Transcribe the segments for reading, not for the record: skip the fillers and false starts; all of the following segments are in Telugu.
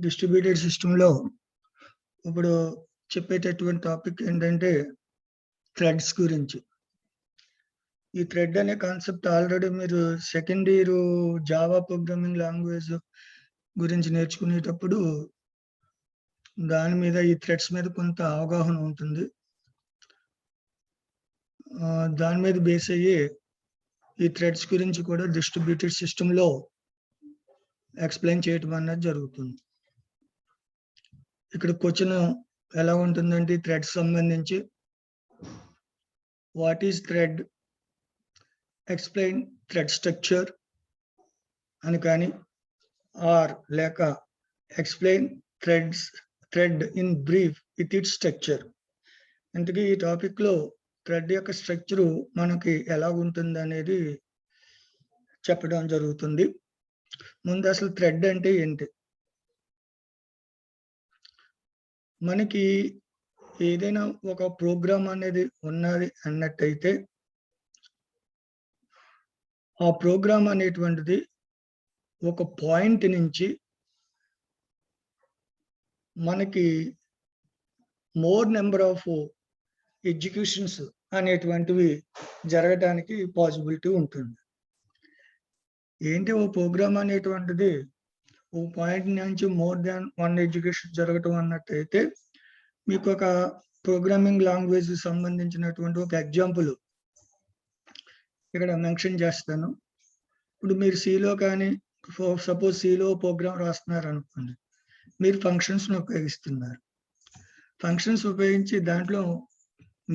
డిస్ట్రిబ్యూటెడ్ సిస్టంలో ఇప్పుడు చెప్పేటటువంటి టాపిక్ ఏంటంటే థ్రెడ్స్ గురించి. ఈ థ్రెడ్ అనే కాన్సెప్ట్ ఆల్రెడీ మీరు second year Java programming language గురించి నేర్చుకునేటప్పుడు దాని మీద ఈ థ్రెడ్స్ మీద కొంత అవగాహన ఉంటుంది. దాని మీద బేస్ అయ్యి ఈ థ్రెడ్స్ గురించి కూడా డిస్ట్రిబ్యూటెడ్ సిస్టంలో ఎక్స్ప్లెయిన్ చేయటం అనేది జరుగుతుంది. ఇక్కడ క్వశ్చన్ ఎలా ఉంటుందంటే థ్రెడ్స్ సంబంధించి what is thread, explain thread structure అని కానీ ఆర్ లేక explain thread in brief with it structure. ఇంతకీ ఈ టాపిక్ లో థ్రెడ్ యొక్క స్ట్రక్చర్ మనకి ఎలా ఉంటుంది అనేది చెప్పడం జరుగుతుంది. ముందు అసలు థ్రెడ్ అంటే ఏంటి? మనకి ఏదైనా ఒక ప్రోగ్రామ్ అనేది ఉన్నది అన్నట్టయితే ఆ ప్రోగ్రామ్ అనేటువంటిది ఒక పాయింట్ నుంచి మనకి మోర్ నెంబర్ ఆఫ్ ఎగ్జిక్యూషన్స్ అనేటువంటివి జరగడానికి పాసిబిలిటీ ఉంటుంది. ఏంటి ఓ ప్రోగ్రామ్ అనేటువంటిది ఓ పాయింట్ నుంచి మోర్ దాన్ వన్ ఎగ్జిక్యూషన్ జరగటం అన్నట్టయితే మీకు ఒక ప్రోగ్రామింగ్ లాంగ్వేజ్ సంబంధించినటువంటి ఒక ఎగ్జాంపుల్ ఇక్కడ మెన్షన్ చేస్తాను. ఇప్పుడు మీరు సిలో కానీ సపోజ్ సిలో ప్రోగ్రామ్ రాస్తున్నారు అనుకోండి, మీరు ఫంక్షన్స్ ఉపయోగిస్తున్నారు. ఫంక్షన్స్ ఉపయోగించి దాంట్లో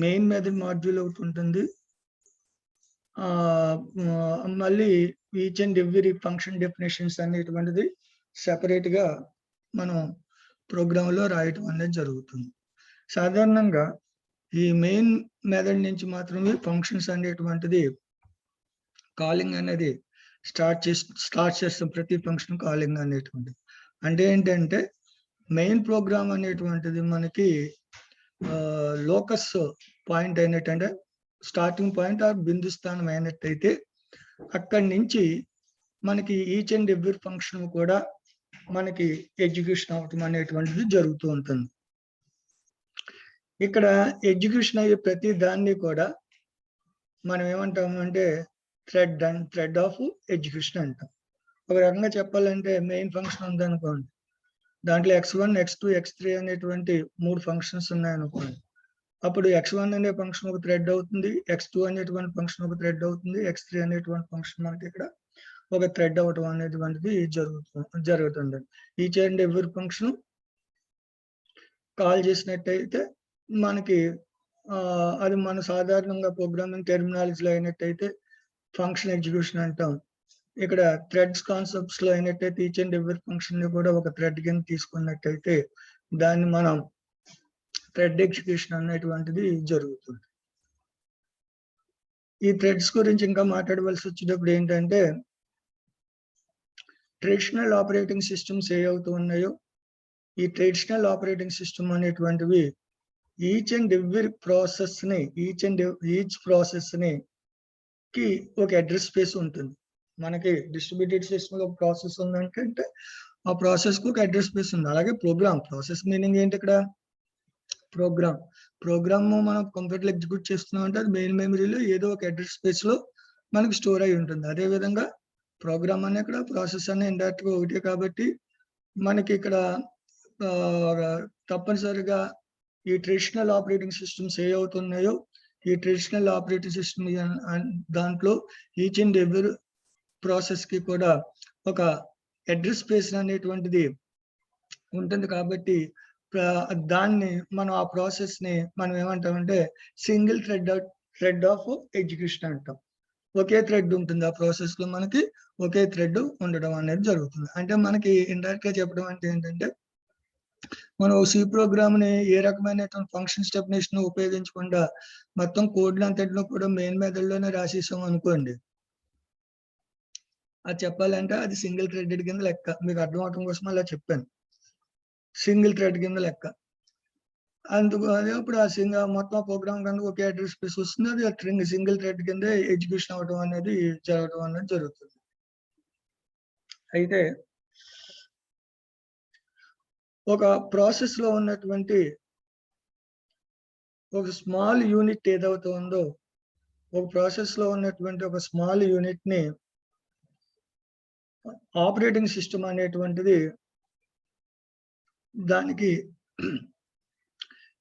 మెయిన్ మెథడ్ మాడ్యూల్ ఒకటి ఉంటుంది. మళ్ళీ each and every function definitions అనేటువంటిది సెపరేట్ గా మనం ప్రోగ్రామ్ లో రాయటం అనేది జరుగుతుంది. సాధారణంగా ఈ మెయిన్ మెథడ్ నుంచి మాత్రమే ఫంక్షన్స్ అనేటువంటిది కాలింగ్ అనేది స్టార్ట్ చేస్తాం. ప్రతి ఫంక్షన్ కాలింగ్ అనేటువంటిది అంటే ఏంటంటే మెయిన్ ప్రోగ్రామ్ అనేటువంటిది మనకి లోకస్ పాయింట్ అయినట్టంటే స్టార్టింగ్ పాయింట్ ఆర్ బిందు స్థానం అయినట్టయితే అక్కడి నుంచి మనకి ఈచ్ అండ్ ఎవ్రీ ఫంక్షన్ కూడా మనకి ఎగ్జిక్యూషన్ అవటం అనేటువంటిది జరుగుతూ ఉంటుంది. ఇక్కడ ఎగ్జిక్యూషన్ అయ్యే ప్రతి దాన్ని కూడా మనం ఏమంటాము అంటే థ్రెడ్ ఆఫ్ ఎగ్జిక్యూషన్ అంటాం. ఒక రకంగా చెప్పాలంటే మెయిన్ ఫంక్షన్ ఉందనుకోండి, దాంట్లో x1, x2, x3 అనేటువంటి 3 ఫంక్షన్స్ ఉన్నాయనుకోండి. అప్పుడు x1 అనే ఫంక్షన్ ఒక థ్రెడ్ అవుతుంది, x2 అనేటువంటి ఫంక్షన్ ఒక థ్రెడ్ అవుతుంది, x3 అనేటువంటి ఫంక్షన్ మనకి ఇక్కడ ఒక థ్రెడ్ అవటం అనేటువంటిది జరుగుతుంది. Each and every function call చేసినట్టయితే మనకి అది మన సాధారణంగా ప్రోగ్రామింగ్ టెర్మినాలజీలో అయినట్టయితే ఫంక్షన్ ఎగ్జిక్యూషన్ అంటాం. ఇక్కడ థ్రెడ్స్ కాన్సెప్ట్స్ లో అయినట్టయితే ఈచ్ అండ్ ఎవ్రీ ఫంక్షన్ ని కూడా ఒక థ్రెడ్ కింద తీసుకున్నట్టయితే దాన్ని మనం థ్రెడ్ ఎగ్జిక్యూషన్ అనేటువంటిది జరుగుతుంది. ఈ థ్రెడ్స్ గురించి ఇంకా మాట్లాడవలసి వచ్చేటప్పుడు ఏంటంటే ట్రెడిషనల్ ఆపరేటింగ్ సిస్టమ్స్ ఏ అవుతూ ఉన్నాయో ఈ ట్రెడిషనల్ ఆపరేటింగ్ సిస్టమ్ అనేటువంటివి ఈచ్ అండ్ ఎవ్రీ ప్రాసెస్ ని ఈచ్ ప్రాసెస్ ని కి ఒక అడ్రస్ స్పేస్ ఉంటుంది. మనకి డిస్ట్రిబ్యూటెడ్ సిస్టమ్ లో ఒక ప్రాసెస్ ఉందంటే ఆ ప్రాసెస్ కు ఒక అడ్రస్ స్పేస్ ఉంది. అలాగే ప్రోగ్రామ్ ప్రాసెస్ మీనింగ్ ఏంటి? ఇక్కడ ప్రోగ్రామ్ మనం కంప్యూటర్ ఎగ్జిక్యూట్ చేస్తున్నాం అంటే అది మెయిన్ మెమరీలో ఏదో ఒక అడ్రస్ స్పేస్ లో మనకి స్టోర్ అయి ఉంటుంది. అదే విధంగా ప్రోగ్రామ్ అనే ఇక్కడ ప్రాసెస్ అనే ఇండైరెక్ట్ గా ఒకటే కాబట్టి మనకి ఇక్కడ తప్పనిసరిగా ఈ ట్రెడిషనల్ ఆపరేటింగ్ సిస్టమ్స్ ఏ అవుతున్నాయో ఈ ట్రెడిషనల్ ఆపరేటింగ్ సిస్టమ్ దాంట్లో ఈచ్ అండ్ ఎవ్రీ ప్రాసెస్ కి కూడా ఒక అడ్రస్ స్పేస్ అనేటువంటిది ఉంటుంది. కాబట్టి దాన్ని మనం ఆ ప్రాసెస్ ని మనం ఏమంటామంటే సింగిల్ థ్రెడ్ ఆఫ్ ఎగ్జిక్యూషన్ అంటాం. ఒకే థ్రెడ్ ఉంటుంది ఆ ప్రాసెస్ లో, మనకి ఒకే థ్రెడ్ ఉండడం అనేది జరుగుతుంది. అంటే మనకి ఇండైరెక్ట్ గా చెప్పడం అంటే ఏంటంటే మనం సి ప్రోగ్రామ్ ని ఏ రకమైన ఫంక్షన్స్ డెఫినేషన్ ఉపయోగించకుండా మొత్తం కోడ్ అంతట్లో కూడా మెయిన్ మెథడ్ లోనే రాసేసాం అనుకోండి, అది చెప్పాలంటే అది సింగిల్ థ్రెడెడ్ కింద లెక్క. మీకు అర్థం అవడం కోసం అలా చెప్పాను, సింగిల్ థ్రెడ్ కింద లెక్క. అందుకు అదే ఇప్పుడు ఆ మొత్తం ప్రోగ్రామ్ కింద ఒకే అడ్రస్ స్పేస్ వస్తుంది. అది సింగిల్ థ్రెడ్ కింద ఎగ్జిక్యూషన్ అవడం అనేది జరగడం అనేది జరుగుతుంది. అయితే ఒక ప్రాసెస్ లో ఉన్నటువంటి ఒక స్మాల్ యూనిట్ ఏదైతే ఉందో, ఒక ప్రాసెస్ లో ఉన్నటువంటి ఒక స్మాల్ యూనిట్ ని ఆపరేటింగ్ సిస్టమ్ అనేటువంటిది దానికి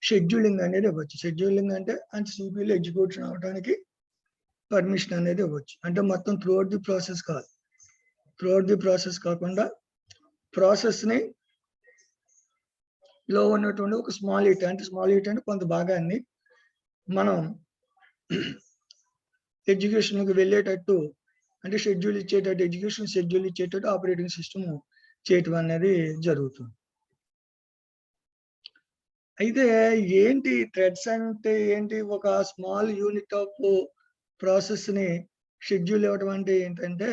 షెడ్యూలింగ్ అనేది ఇవ్వచ్చు. షెడ్యూలింగ్ అంటే సిపియూలో ఎగ్జిక్యూషన్ అవడానికి పర్మిషన్ అనేది ఇవ్వచ్చు. అంటే మొత్తం త్రూఅవుట్ ది ప్రాసెస్ కాదు. త్రూఅవుట్ ది ప్రాసెస్ కాకుండా ప్రాసెస్ ని లో ఉన్నటువంటి ఒక స్మాల్ యూనిట్ అంటే కొంత భాగాన్ని మనం ఎడ్యుకేషన్కి వెళ్ళేటట్టు, అంటే షెడ్యూల్ ఇచ్చేటట్టు, ఎడ్యుకేషన్ షెడ్యూల్ ఇచ్చేటట్టు ఆపరేటింగ్ సిస్టమ్ చేయటం అనేది జరుగుతుంది. అయితే ఏంటి థ్రెడ్స్ అంటే ఏంటి? ఒక స్మాల్ యూనిట్ ఆఫ్ ప్రాసెస్ ని షెడ్యూల్ ఇవ్వడం అంటే ఏంటంటే,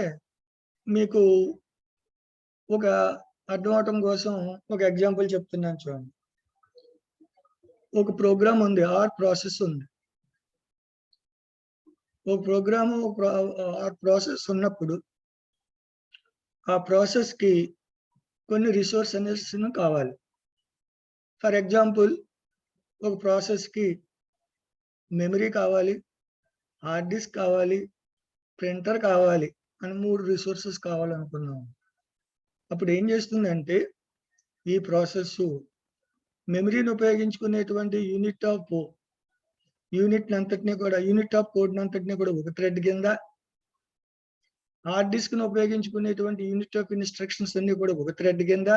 మీకు ఒక అర్థం అవటం కోసం ఒక ఎగ్జాంపుల్ చెప్తున్నాను చూడండి. ఒక ప్రోగ్రామ్ ఉంది, ఆర్ ప్రాసెస్ ఉంది. ఒక ప్రోగ్రామ్ ఆర్ ప్రాసెస్ ఉన్నప్పుడు ఆ ప్రాసెస్ కి కొన్ని రిసోర్సెస్ కావాలి. ఫర్ ఎగ్జాంపుల్, ఒక ప్రాసెస్ కి మెమరీ కావాలి, హార్డ్ డిస్క్ కావాలి, ప్రింటర్ కావాలి అని 3 రిసోర్సెస్ కావాలనుకున్నాం. అప్పుడు ఏం చేస్తుందంటే, ఈ ప్రాసెస్ మెమరీని ఉపయోగించుకునేటువంటి యూనిట్ ఆఫ్ కోడ్ అంతటిని కూడా ఒక థ్రెడ్ కింద, హార్డ్ డిస్క్ ను ఉపయోగించుకునేటువంటి యూనిట్ ఆఫ్ ఇన్స్ట్రక్షన్స్ అన్ని కూడా ఒక థ్రెడ్ కింద,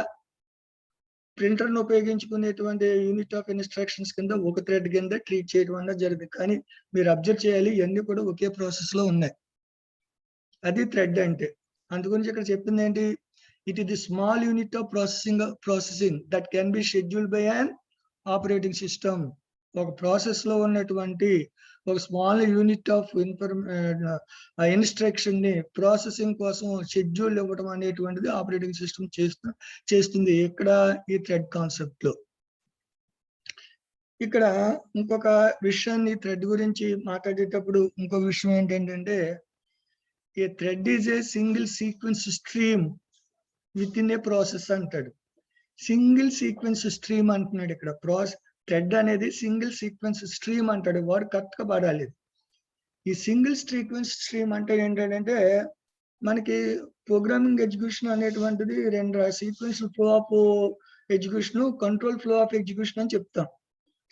ప్రింటర్ ను ఉపయోగించుకునేటువంటి యూనిట్ ఆఫ్ ఇన్స్ట్రక్షన్స్ కింద ఒక థ్రెడ్ కింద ట్రీట్ చేయడం అనేది జరిగింది. కానీ మీరు అబ్జర్వ్ చేయాలి, ఇవన్నీ కూడా ఒకే ప్రాసెస్ లో ఉన్నాయి. అది థ్రెడ్ అంటే. అందుగురించి ఇక్కడ చెప్పింది ఏంటి? It is the small unit of processing that can be schedule by an operating system. ఒక ప్రాసెస్ లో ఉన్నటువంటి ఒక స్మాల్ యూనిట్ ఆఫ్ ఇన్స్ట్రక్షన్ ని ప్రాసెసింగ్ కోసం షెడ్యూల్ ఇవ్వడం అనేటువంటిది ఆపరేటింగ్ సిస్టమ్ చేస్తుంది ఇక్కడ ఈ థ్రెడ్ కాన్సెప్ట్ లో. ఇక్కడ ఇంకొక విషయాన్ని థ్రెడ్ గురించి మాట్లాడేటప్పుడు ఇంకో విషయం ఏంటంటే, a thread is a single sequence stream within a process అంటాడు. సింగిల్ సీక్వెన్స్ స్ట్రీమ్ అంటున్నాడు ఇక్కడ. థ్రెడ్ అనేది సింగిల్ సీక్వెన్స్ స్ట్రీమ్ అంటాడు. వాడు కరెక్ట్ గా పడాలి. ఈ సింగిల్ సీక్వెన్స్ స్ట్రీమ్ అంటే ఏంటంటే, మనకి ప్రోగ్రామింగ్ ఎగ్జిక్యూషన్ అనేటువంటిది 2 sequence flow of execution, control flow of execution అని చెప్తాం.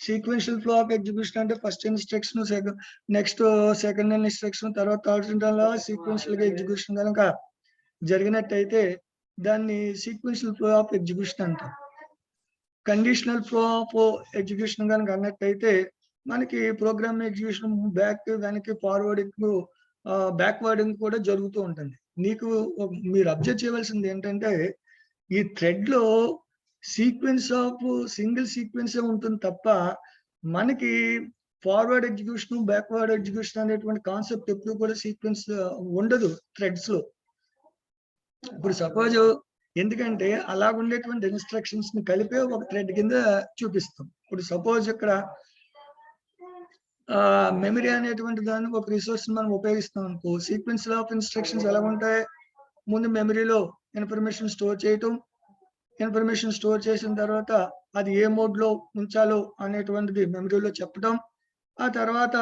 సీక్వెన్షియల్ ఫ్లో ఆఫ్ ఎగ్జిక్యూషన్ అంటే first instruction, next second instruction, తర్వాత థర్డ్ సీక్వెన్షియల్ గా ఎగ్జిక్యూషన్ కనుక జరిగినట్టయితే దాన్ని సీక్వెన్షియల్ ఫ్లో ఆఫ్ ఎగ్జిక్యూషన్ అంటాం. కండిషనల్ ఫ్లో ఆఫ్ ఎగ్జిక్యూషన్ కనుక అన్నట్టయితే మనకి ప్రోగ్రామ్ ఎగ్జిక్యూషన్ వెనక్కి ఫార్వర్డింగ్ బ్యాక్వర్డింగ్ కూడా జరుగుతూ ఉంటుంది. మీరు అబ్జర్వ్ చేయవలసింది ఏంటంటే, ఈ థ్రెడ్ లో సింగిల్ సీక్వెన్స్ ఉంటుంది తప్ప మనకి ఫార్వర్డ్ ఎగ్జిక్యూషన్, బ్యాక్వర్డ్ ఎగ్జిక్యూషన్ అనేటువంటి కాన్సెప్ట్ ఎప్పుడు కూడా సీక్వెన్స్ ఉండదు థ్రెడ్స్ లో. ఇప్పుడు సపోజ్, ఎందుకంటే అలా ఉండేటువంటి ఇన్స్ట్రక్షన్స్ ని కలిపే ఒక థ్రెడ్ కింద చూపిస్తాం. ఇప్పుడు సపోజ్ ఇక్కడ మెమరీ అనేటువంటి దాన్ని ఒక రిసోర్స్ మనం ఉపయోగిస్తాం అనుకో, సీక్వెన్స్ ఆఫ్ ఇన్స్ట్రక్షన్స్ ఎలా ఉంటాయి? ముందు మెమరీలో ఇన్ఫర్మేషన్ స్టోర్ చేయటం, ఇన్ఫర్మేషన్ స్టోర్ చేసిన తర్వాత అది ఏ మోడ్ లో ఉంచాలో అనేటువంటిది మెమరీలో చెప్పడం, ఆ తర్వాత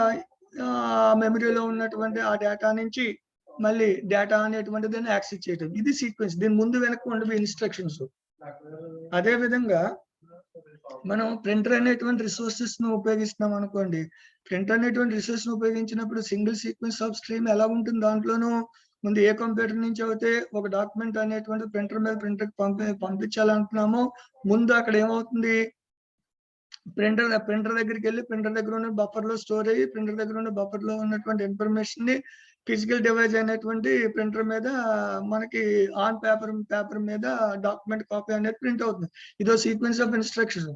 మెమరీలో ఉన్నటువంటి ఆ డేటా నుంచి మళ్ళీ డేటా అనేటువంటిది యాక్సెస్ చేయటం. ఇది సీక్వెన్స్. దీని ముందు వెనక్కి ఉండవు ఇన్స్ట్రక్షన్స్. అదే విధంగా మనం ప్రింటర్ అనేటువంటి రిసోర్సెస్ ను ఉపయోగిస్తున్నాం అనుకోండి. ప్రింటర్ అనేటువంటి రిసోర్స్ ను ఉపయోగించినప్పుడు సింగిల్ సీక్వెన్స్ ఆఫ్ స్ట్రీమ్ ఎలా ఉంటుంది? దాంట్లోనూ ముందు ఏ కంప్యూటర్ నుంచి అయితే ఒక డాక్యుమెంట్ అనేటువంటి ప్రింటర్ మీద ప్రింటర్ పంపించాలనుకున్నామో, ముందు అక్కడ ఏమవుతుంది? ప్రింటర్ దగ్గరికి వెళ్ళి ప్రింటర్ దగ్గర ఉన్న బఫర్ లో స్టోర్ అయ్యి, ప్రింటర్ దగ్గర ఉన్న బఫర్ లో ఉన్నటువంటి ఇన్ఫర్మేషన్ ని ఫిజికల్ డివైస్ అనేటువంటి ప్రింటర్ మీద మనకి ఆన్ పేపర్ మీద డాక్యుమెంట్ కాపీ అనేది ప్రింట్ అవుతుంది. ఇదో సీక్వెన్స్ ఆఫ్ ఇన్స్ట్రక్షన్.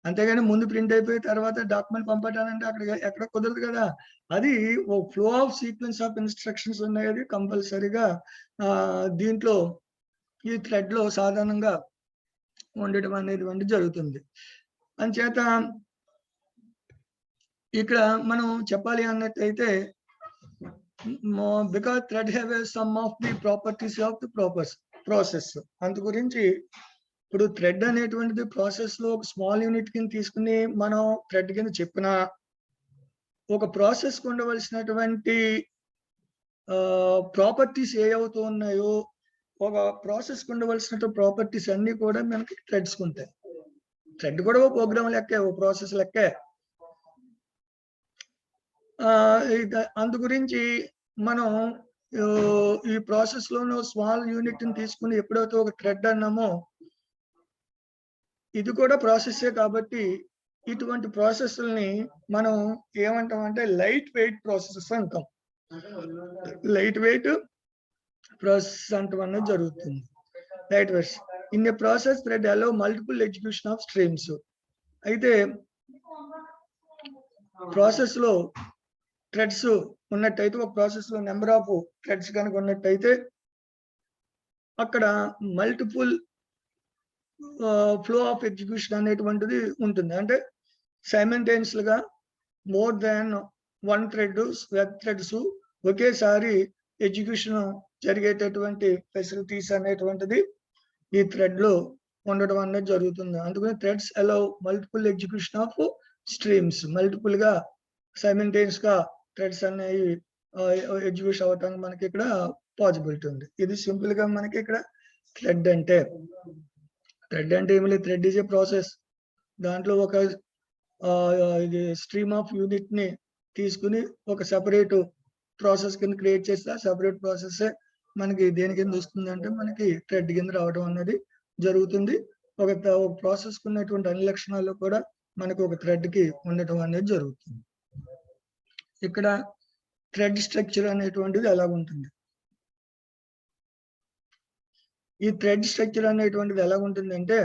అంతేగాని ముందు ప్రింట్ అయిపోయి తర్వాత డాక్యుమెంట్ పంపడాలంటే ఎక్కడ కుదరదు కదా. అది a flow of sequence of instructions ఉన్నాయి. కంపల్సరీగా దీంట్లో ఈ థ్రెడ్ లో సాధారణంగా ఉండటం అనేది జరుగుతుంది. అంచేత ఇక్కడ మనం చెప్పాలి అన్నట్టయితే, because thread have some of the properties of the process. అందు గురించి ఇప్పుడు థ్రెడ్ అనేటువంటిది ప్రాసెస్ లో ఒక స్మాల్ యూనిట్ కింద తీసుకుని మనం థ్రెడ్ కింద చెప్పిన ఒక ప్రాసెస్ కు ఉండవలసినటువంటి ప్రాపర్టీస్ ఏవైతే ఉన్నాయో ఒక ప్రాసెస్ కు ఉండవలసిన ప్రాపర్టీస్ అన్ని కూడా మనకి థ్రెడ్స్ ఉంటాయి. థ్రెడ్ కూడా ఒక ప్రోగ్రామ్ లెక్కే, ఒక ప్రాసెస్ లెక్కే. అందు గురించి మనం ఈ ప్రాసెస్ లోను స్మాల్ యూనిట్ ని తీసుకుని ఎప్పుడైతే ఒక థ్రెడ్ అన్నామో ఇది కూడా ప్రాసెస్సే కాబట్టి ఇటువంటి ప్రాసెస్ని మనం ఏమంటామంటే లైట్ వెయిట్ ప్రాసెసెస్ అంటాం. లైట్ వెయిట్ ప్రాసెస్ అంటాం అనేది జరుగుతుంది. Light weight in a process thread allow multiple execution of streams. అయితే ప్రాసెస్ లో థ్రెడ్స్ ఉన్నట్టయితే ఒక ప్రాసెస్ లో నెంబర్ ఆఫ్ థ్రెడ్స్ కనుక ఉన్నట్టయితే అక్కడ మల్టిపుల్ ఫ్లో ఆఫ్ ఎగ్జిక్యూషన్ అనేటువంటిది ఉంటుంది. అంటే సైమల్టేనియస్ గా more than one web threads ఒకేసారి ఎగ్జిక్యూషన్ జరిగేటటువంటి ఫెసిలిటీస్ అనేటువంటిది ఈ థ్రెడ్ లో ఉండడం అనేది జరుగుతుంది. అందుకని threads allow multiple execution of streams. Multiple గా సైమల్టేనియస్ గా థ్రెడ్స్ అనేవి ఎగ్జిక్యూషన్ అవటానికి మనకి ఇక్కడ పాసిబిలిటీ ఉంది. ఇది సింపుల్ గా మనకి ఇక్కడ థ్రెడ్ అంటే ఏమి లేదు. Thread is A process. దాంట్లో ఒక ఇది స్ట్రీమ్ ఆఫ్ యూనిట్ ని తీసుకుని ఒక సెపరేట్ ప్రాసెస్ కింద క్రియేట్ చేస్తే ఆ సెపరేట్ ప్రాసెస్ మనకి దేని కింద వస్తుంది అంటే మనకి థ్రెడ్ కింద రావడం అనేది జరుగుతుంది. ఒక ప్రాసెస్ ఉన్నటువంటి అన్ని లక్షణాలు కూడా మనకు ఒక థ్రెడ్ కి ఉండటం అనేది జరుగుతుంది. ఇక్కడ థ్రెడ్ స్ట్రక్చర్ అనేటువంటిది ఎలా ఉంటుంది? ఈ థ్రెడ్ స్ట్రక్చర్ అనేటువంటిది ఎలా ఉంటుంది అంటే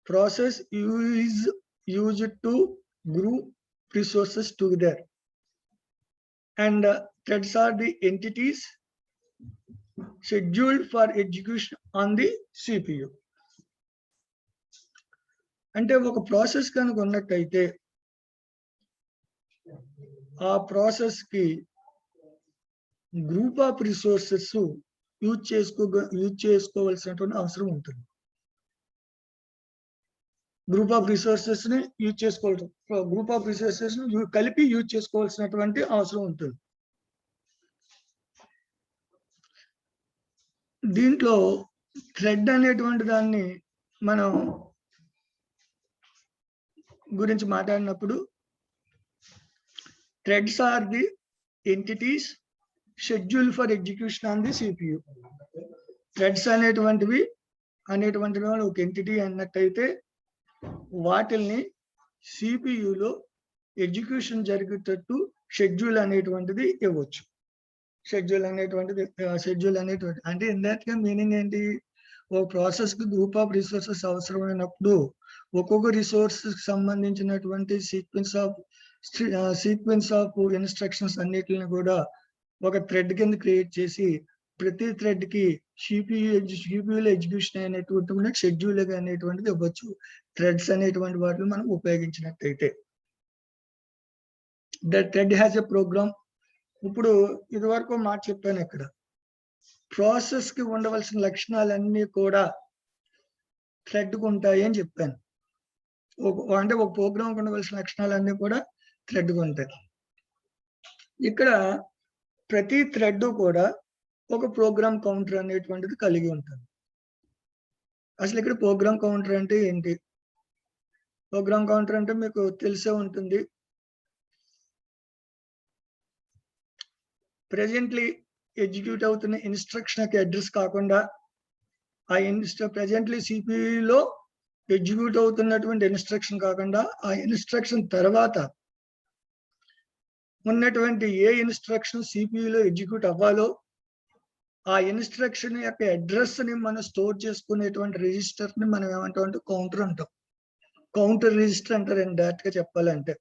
process is used to group resources together and threads are the entities scheduled for execution on the CPU. అంటే ఒక ప్రాసెస్ కనుక ఉన్నట్టయితే ఆ ప్రాసెస్ కి గ్రూప్ ఆఫ్ రిసోర్సెస్ యూజ్ చేసుకోవాల్సినటువంటి అవసరం ఉంటుంది. గ్రూప్ ఆఫ్ రిసోర్సెస్ ని యూజ్ చేసుకోవాలి. గ్రూప్ ఆఫ్ రిసోర్సెస్ ని కలిపి యూజ్ చేసుకోవాల్సినటువంటి అవసరం ఉంటుంది. దీంట్లో థ్రెడ్ అనేటువంటి దాన్ని మనం గురించి మాట్లాడినప్పుడు threads are the entities schedule for execution on the CPU. Threads అనేటువంటివి ఒక ఎంటిటీ అన్నట్టయితే వాటిల్ని సిపియులో ఎగ్జిక్యూషన్ జరిగేటట్టు షెడ్యూల్ అనేటువంటిది ఇవ్వచ్చు. షెడ్యూల్ అనేటువంటిది అంటే ఇందాక మీనింగ్ ఏంటి? ఒక ప్రాసెస్ కి గ్రూప్ ఆఫ్ రిసోర్సెస్ అవసరమైనప్పుడు ఒక్కొక్క రిసోర్స్ సంబంధించినటువంటి సీక్వెన్స్ ఆఫ్ ఇన్స్ట్రక్షన్స్ అన్నిటిని కూడా ఒక థ్రెడ్ కింద క్రియేట్ చేసి ప్రతి థ్రెడ్ కి సిపియులో ఎగ్జిక్యూషన్ అయినటువంటి షెడ్యూల్ అనేటువంటిది ఇవ్వచ్చు. థ్రెడ్స్ అనేటువంటి వాటిని మనం ఉపయోగించినట్టయితే the thread has a program. ఇప్పుడు ఇది వరకు మాట చెప్పాను. ఇక్కడ ప్రాసెస్ కి ఉండవలసిన లక్షణాలన్నీ కూడా థ్రెడ్ కు ఉంటాయి అని చెప్పాను. అంటే ఒక ప్రోగ్రామ్ కు ఉండవలసిన లక్షణాలన్నీ కూడా థ్రెడ్ కు ఉంటాయి. ఇక్కడ ప్రతి థ్రెడ్ కూడా ఒక ప్రోగ్రామ్ కౌంటర్ అనేటువంటిది కలిగి ఉంటుంది. అసలు ఇక్కడ ప్రోగ్రామ్ కౌంటర్ అంటే ఏంటి? ప్రోగ్రామ్ కౌంటర్ అంటే మీకు తెలిసే ఉంటుంది. ప్రెజెంట్లీ ఎగ్జిక్యూట్ అవుతున్న ఇన్స్ట్రక్షన్ అడ్రస్ కాకుండా ప్రెజెంట్లీ సిపియులో ఎగ్జిక్యూట్ అవుతున్నటువంటి ఇన్స్ట్రక్షన్ కాకుండా ఆ ఇన్స్ట్రక్షన్ తర్వాత ఉన్నటువంటి ఏ ఇన్స్ట్రక్షన్ సిపియులో ఎగ్జిక్యూట్ అవ్వాలో ఆ ఇన్స్ట్రక్షన్ యొక్క అడ్రస్ ని మనం స్టోర్ చేసుకునేటువంటి రిజిస్టర్ ని మనం ఏమంటాం? కౌంటర్ అంటాం. కౌంటర్ రిజిస్టర్ అంటారు డైరెక్ట్ గా చెప్పాలంటే.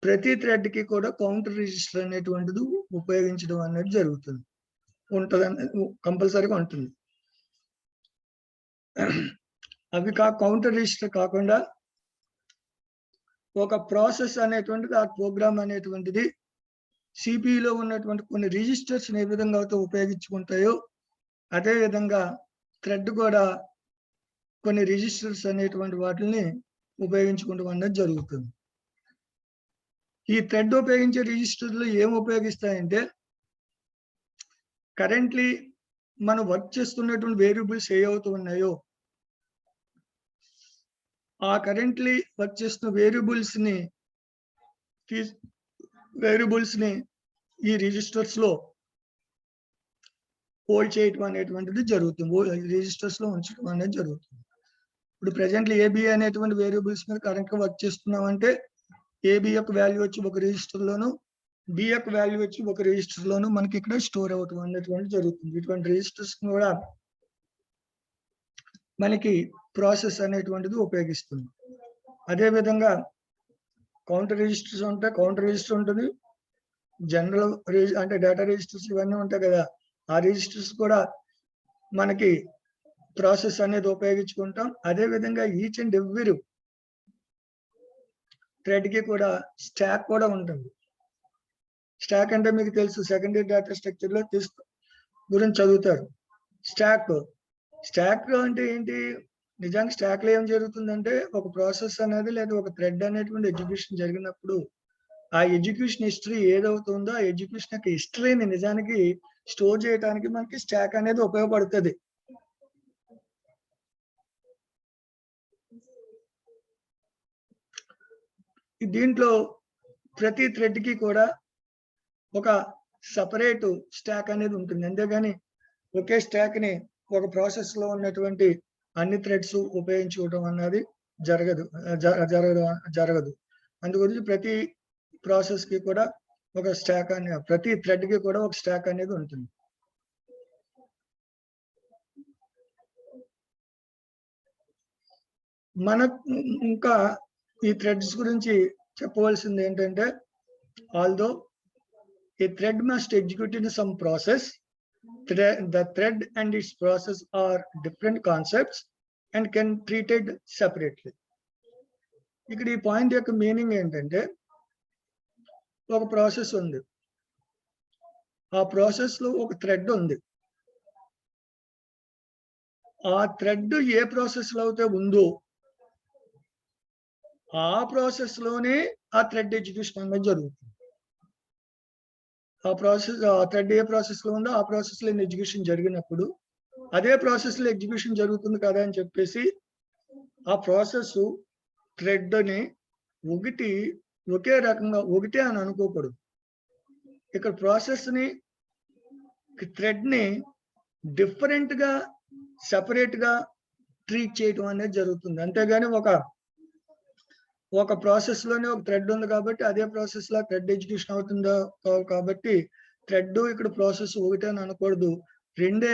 ప్రతి థ్రెడ్ కి కూడా కౌంటర్ రిజిస్టర్ అనేటువంటిది ఉపయోగించడం అనేది జరుగుతుంది. కంపల్సరీగా ఉంటుంది. అవి కౌంటర్ రిజిస్టర్ కాకుండా ఒక ప్రాసెస్ అనేటువంటిది ఆ ప్రోగ్రామ్ అనేటువంటిది సిపియులో ఉన్నటువంటి కొన్ని రిజిస్టర్స్ ఏ విధంగా అయితే ఉపయోగించుకుంటాయో అదే విధంగా థ్రెడ్ కూడా కొన్ని రిజిస్టర్స్ అనేటువంటి వాటిని ఉపయోగించుకుంటూ అనేది జరుగుతుంది. ఈ థ్రెడ్ ఉపయోగించే రిజిస్టర్లు ఏం ఉపయోగిస్తాయంటే, కరెంట్లీ మనం వర్క్ చేస్తున్నటువంటి వేరియబుల్స్ ఏ అవుతూ ఉన్నాయో ఆ కరెంట్లీ వర్క్ చేస్తున్న వేరియబుల్స్ ని ఈ రిజిస్టర్స్ లో హోల్డ్ చేయటం అనేటువంటిది జరుగుతుంది. రిజిస్టర్స్ లో ఉంచడం అనేది జరుగుతుంది. ఇప్పుడు ప్రెసెంట్లీ ఏబి అనేటువంటి వేరియబుల్స్ మీద కరెంట్ గా వర్క్ చేస్తున్నామంటే ఏబి యొక్క వాల్యూ వచ్చి ఒక రిజిస్టర్ లోను, బి యొక్క వాల్యూ వచ్చి ఒక రిజిస్టర్ లోను మనకి ఇక్కడ స్టోర్ అవటం అనేటువంటి జరుగుతుంది. ఇటువంటి రిజిస్టర్స్ కూడా మనకి ప్రాసెస్ అనేటువంటిది ఉపయోగిస్తుంది. అదే విధంగా కౌంటర్ రిజిస్టర్స్ ఉంటాయి, కౌంటర్ రిజిస్టర్ ఉంటుంది, జనరల్ అంటే డేటా రిజిస్టర్స్ ఇవన్నీ ఉంటాయి కదా, ఆ రిజిస్టర్స్ కూడా మనకి ప్రాసెస్ అనేది ఉపయోగించుకుంటాం. అదే విధంగా ఈచ్ అండ్ ఎవ్రీ థ్రెడ్ కి కూడా స్టాక్ కూడా ఉంటుంది. స్టాక్ అంటే మీకు తెలుసు, సెకండరీ డేటా స్ట్రక్చర్ లో గురించి చదువుతారు. స్టాక్ అంటే ఏంటి? నిజానికి స్టాక్ లో ఏం జరుగుతుందంటే, ఒక ప్రాసెస్ అనేది లేదా ఒక థ్రెడ్ అనేటువంటి ఎగ్జిక్యూషన్ జరిగినప్పుడు ఆ ఎగ్జిక్యూషన్ హిస్టరీ ఏదవుతుందో ఆ ఎగ్జిక్యూషన్ యొక్క హిస్టరీని నిజానికి స్టోర్ చేయడానికి మనకి స్టాక్ అనేది ఉపయోగపడుతుంది. దీంట్లో ప్రతి థ్రెడ్ కి కూడా ఒక సపరేట్ స్టాక్ అనేది ఉంటుంది. అంతేగాని ఒకే స్టాక్ ని ఒక ప్రాసెస్ లో ఉన్నటువంటి అన్ని థ్రెడ్స్ ఉపయోగించుకోవడం అన్నది జరగదు. అందుగురించి ప్రతి ప్రాసెస్ కి కూడా ఒక స్టాక్ అని, ప్రతి థ్రెడ్ కి కూడా ఒక స్టాక్ అనేది ఉంటుంది. మనకు ఇంకా ఈ థ్రెడ్స్ గురించి చెప్పవలసింది ఏంటంటే, although a thread must execute in some process, the thread and its process are different concepts and can treated separately. ఇక్కడ ఈ పాయింట్ యొక్క మీనింగ్ ఏంటంటే, ఒక ప్రాసెస్ ఉంది, ఆ ప్రాసెస్ లో ఒక థ్రెడ్ ఉంది. ఆ థ్రెడ్ ఏ ప్రాసెస్ లో అయితే ఉందో ఆ ప్రాసెస్ లోనే ఆ థ్రెడ్ ఎగ్జిక్యూషన్ అనేది జరుగుతుంది. ఆ థ్రెడ్ ఏ ప్రాసెస్ లో ఉందో ఆ ప్రాసెస్ లో ఎగ్జిక్యూషన్ జరిగినప్పుడు అదే ప్రాసెస్ లో ఎగ్జిక్యూషన్ జరుగుతుంది కదా అని చెప్పేసి ఆ ప్రాసెస్ థ్రెడ్ ని ఒకే రకంగా ఒకటే అని అనుకోకూడదు. ఇక్కడ ప్రాసెస్ ని థ్రెడ్ ని డిఫరెంట్ గా సెపరేట్ గా ట్రీట్ చేయడం అనేది జరుగుతుంది. అంతేగాని ఒక ప్రాసెస్ లోనే ఒక థ్రెడ్ ఉంది కాబట్టి అదే ప్రాసెస్ లో థ్రెడ్ ఎగ్జిక్యూషన్ అవుతుందో కాబట్టి థ్రెడ్ ఇక్కడ ప్రాసెస్ ఒకటే అని అనకూడదు. రెండే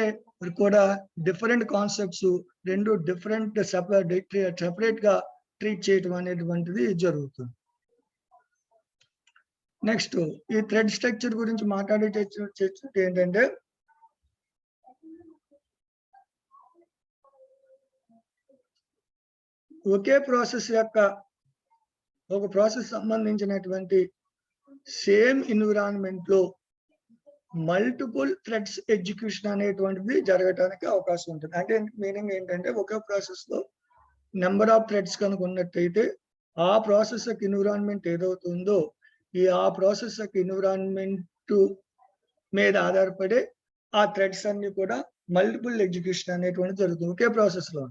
కూడా డిఫరెంట్ కాన్సెప్ట్స్, రెండు డిఫరెంట్ సెపరేట్ గా ట్రీట్ చేయడం అనేటువంటిది జరుగుతుంది. నెక్స్ట్ ఈ థ్రెడ్ స్ట్రక్చర్ గురించి మాట్లాడే ఏంటంటే, ఒకే ప్రాసెస్ యొక్క ఒక ప్రాసెస్ సంబంధించినటువంటి సేమ్ ఎన్విరాన్మెంట్ లో మల్టిపుల్ థ్రెడ్స్ ఎగ్జిక్యూషన్ అనేటువంటిది జరగడానికి అవకాశం ఉంటుంది. అంటే మీనింగ్ ఏంటంటే, ఒకే ప్రాసెస్ లో నెంబర్ ఆఫ్ థ్రెడ్స్ కనుక ఉన్నట్టయితే ఆ ప్రాసెస్ యొక్క ఎన్విరాన్మెంట్ ఏదవుతుందో ఆ ప్రాసెస్ యొక్క ఎన్విరాన్మెంట్ మీద ఆధారపడే ఆ థ్రెడ్స్ అన్ని కూడా మల్టిపుల్ ఎగ్జిక్యూషన్ అనేటువంటిది జరుగుతుంది ఒకే ప్రాసెస్ లో.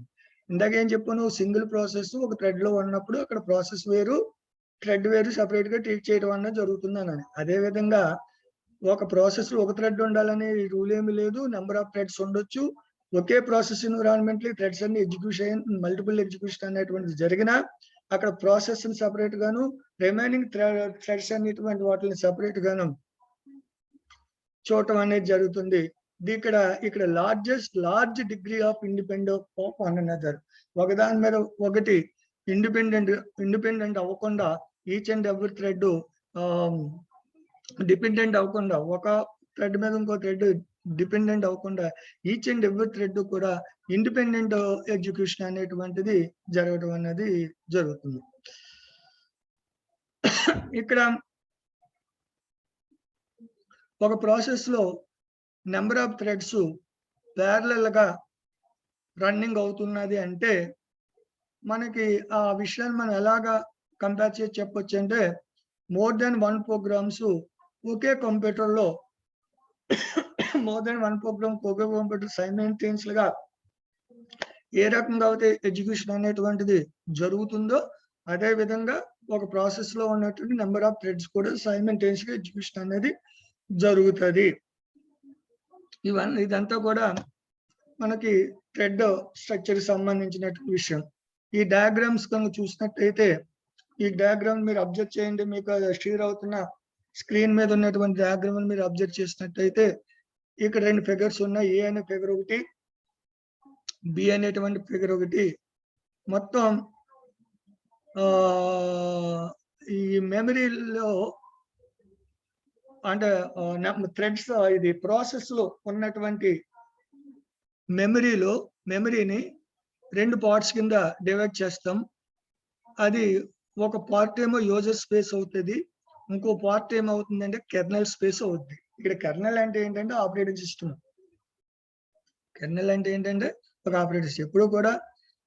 ఇందాక ఏం చెప్పాను, సింగిల్ ప్రాసెస్ ఒక థ్రెడ్ లో ఉన్నప్పుడు అక్కడ ప్రాసెస్ వేరు థ్రెడ్ వేరు సెపరేట్ గా ట్రీట్ చేయడం అనేది జరుగుతుంది అని. అదే విధంగా ఒక ప్రాసెస్ లో ఒక థ్రెడ్ ఉండాలనే రూల్ ఏమి లేదు, నెంబర్ ఆఫ్ థ్రెడ్స్ ఉండొచ్చు. ఒకే ప్రాసెస్ ఎన్విరాన్మెంట్ లో థ్రెడ్స్ అన్ని ఎగ్జిక్యూషన్ మల్టిపుల్ ఎగ్జిక్యూషన్ అనేటువంటిది జరిగినా అక్కడ ప్రాసెస్ సెపరేట్ గాను రిమైనింగ్ థ్రెడ్స్ అనేటువంటి వాటిని సెపరేట్ గాను చూడటం అనేది జరుగుతుంది. ఇక్కడ large degree of independent of one another, ఒకదాని మీద ఒకటి ఇండిపెండెంట్ అవ్వకుండా, each and every thread dependent అవ్వకుండా, ఒక థ్రెడ్ మీద ఇంకో థ్రెడ్ డిపెండెంట్ అవ్వకుండా ఈచ్ అండ్ ఎవ్రీ థ్రెడ్ కూడా ఇండిపెండెంట్ ఎగ్జిక్యూషన్ అనేటువంటిది జరగడం అనేది జరుగుతుంది. ఇక్కడ ఒక ప్రాసెస్ లో నెంబర్ ఆఫ్ థ్రెడ్స్ ప్యారలల్ గా రన్నింగ్ అవుతున్నది అంటే మనకి ఆ విషయాన్ని మనం ఎలాగా కంపేర్ చేసి చెప్పొచ్చు అంటే మోర్ దెన్ 1 ప్రోగ్రామ్స్ ఒకే కంప్యూటర్లో మోర్ దెన్ 1 ప్రోగ్రామ్ ఒకే కంప్యూటర్ సైమల్టేనియస్ గా ఏ రకంగా అయితే ఎగ్జిక్యూషన్ అనేటువంటిది జరుగుతుందో అదే విధంగా ఒక ప్రాసెస్ లో ఉన్నటువంటి నెంబర్ ఆఫ్ థ్రెడ్స్ కూడా సైమల్టేనియస్ గా ఎగ్జిక్యూషన్ అనేది జరుగుతుంది. ఇదంతా కూడా మనకి థ్రెడ్ స్ట్రక్చర్ సంబంధించినటువంటి విషయం. ఈ డయాగ్రామ్స్ కనుక చూసినట్టయితే ఈ డయాగ్రామ్ మీరు అబ్జర్వ్ చేయండి. మీకు షేర్ అవుతున్న స్క్రీన్ మీద ఉన్నటువంటి డయాగ్రామ్ మీరు అబ్జర్వ్ చేసినట్టయితే ఇక్కడ 2 ఫిగర్స్ ఉన్నాయి. ఏ అనే ఫిగర్ ఒకటి, బి అనేటువంటి ఫిగర్ ఒకటి. మొత్తం ఈ మెమరీలో అంటే థ్రెడ్స్ ఇది ప్రాసెస్ లో ఉన్నటువంటి మెమరీని 2 పార్ట్స్ కింద డివైడ్ చేస్తాం. అది ఒక పార్ట్ ఏమో యూజర్ స్పేస్ అవుతుంది, ఇంకో పార్ట్ ఏమవుతుందంటే కెర్నల్ స్పేస్ అవుతుంది. ఇక్కడ కెర్నల్ అంటే ఏంటంటే ఆపరేటింగ్ సిస్టమ్. కెర్నల్ అంటే ఏంటంటే ఒక ఆపరేటింగ్ సిస్టమ్. ఎప్పుడు కూడా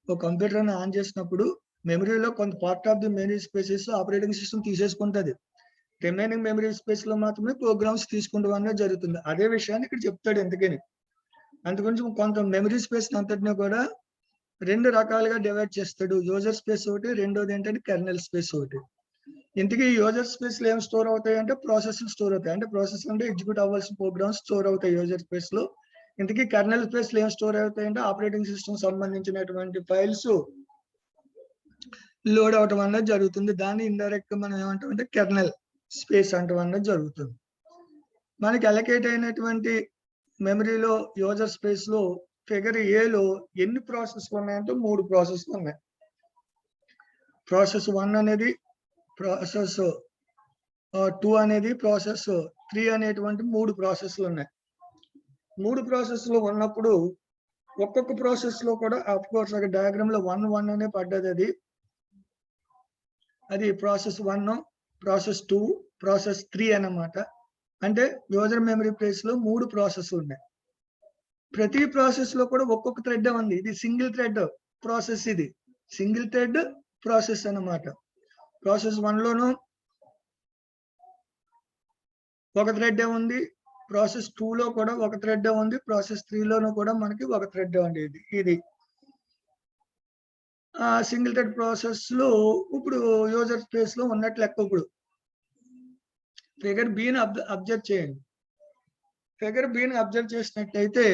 ఒక కంప్యూటర్ ఆన్ చేసినప్పుడు మెమరీలో కొంత part of the memory spaces operating system తీసేసుకుంటుంది. రిమైనింగ్ మెమరీ స్పేస్ లో మాత్రమే ప్రోగ్రామ్స్ తీసుకుంటాం అనేది జరుగుతుంది. అదే విషయాన్ని ఇక్కడ చెప్తాడు. ఎందుకని అందుగురించి కొంత మెమరీ స్పేస్ అంతటిని కూడా 2 రకాలుగా డివైడ్ చేస్తాడు. యూజర్ స్పేస్ ఒకటి, రెండోది ఏంటంటే కెర్నల్ స్పేస్ ఒకటి. ఇంతకీ యూజర్ స్పేస్ లో ఏం స్టోర్ అవుతాయి అంటే ప్రాసెస్ స్టోర్ అవుతాయి. అంటే ప్రాసెస్ అంటే ఎగ్జిక్యూట్ అవ్వాల్సిన ప్రోగ్రామ్స్ స్టోర్ అవుతాయి యూజర్ స్పేస్ లో. ఇంతకీ కెర్నల్ స్పేస్ లో ఏం స్టోర్ అవుతాయి అంటే ఆపరేటింగ్ సిస్టమ్ సంబంధించినటువంటి ఫైల్స్ లోడ్ అవటం అనేది జరుగుతుంది. దాన్ని ఇండైరెక్ట్ మనం ఏమంటాం అంటే కెర్నల్ స్పేస్ అంటం అనేది జరుగుతుంది. మనకి అలొకేట్ అయినటువంటి మెమరీలో యూజర్ స్పేస్ లో ఫిగర్ ఏలో ఎన్ని ప్రాసెస్లు ఉన్నాయంటే 3 ప్రాసెస్లు ఉన్నాయి. ప్రాసెస్ 1 అనేది, ప్రాసెస్ 2 అనేది, ప్రాసెస్ 3 అనేటువంటి 3 ప్రాసెస్లు ఉన్నాయి. 3 ప్రాసెస్లు ఉన్నప్పుడు ఒక్కొక్క ప్రాసెస్ లో కూడా ఆఫ్ కోర్స్ ఒక డయాగ్రామ్ లో 1 అనే పడ్డది. అది ప్రాసెస్ 1, ప్రాసెస్ 2, ప్రాసెస్ 3 అన్నమాట. అంటే యూజర్ మెమరీ ప్లేస్ లో 3 ప్రాసెస్లు ఉన్నాయి. ప్రతి ప్రాసెస్ లో కూడా ఒక్కొక్క థ్రెడ్ ఉంది. ఇది సింగిల్ థ్రెడ్ ప్రాసెస్. ఇది సింగిల్ థ్రెడ్ ప్రాసెస్ అన్నమాట. ప్రాసెస్ 1 లోను ఒక థ్రెడ్ ఉంది, ప్రాసెస్ 2 లో కూడా ఒక థ్రెడ్ ఉంది, ప్రాసెస్ 3 లోను కూడా మనకి ఒక థ్రెడ్ ఉంది. ఇది సింగిల్ థ్రెడ్ ప్రాసెస్ లో ఇప్పుడు యూజర్ స్పేస్ లో ఉన్నట్లు లెక్క. ఇప్పుడు ఫిగర్ బిని అబ్జర్వ్ చేయండి. ఫిగర్ బిని అబ్జర్వ్ చేసినట్లయితే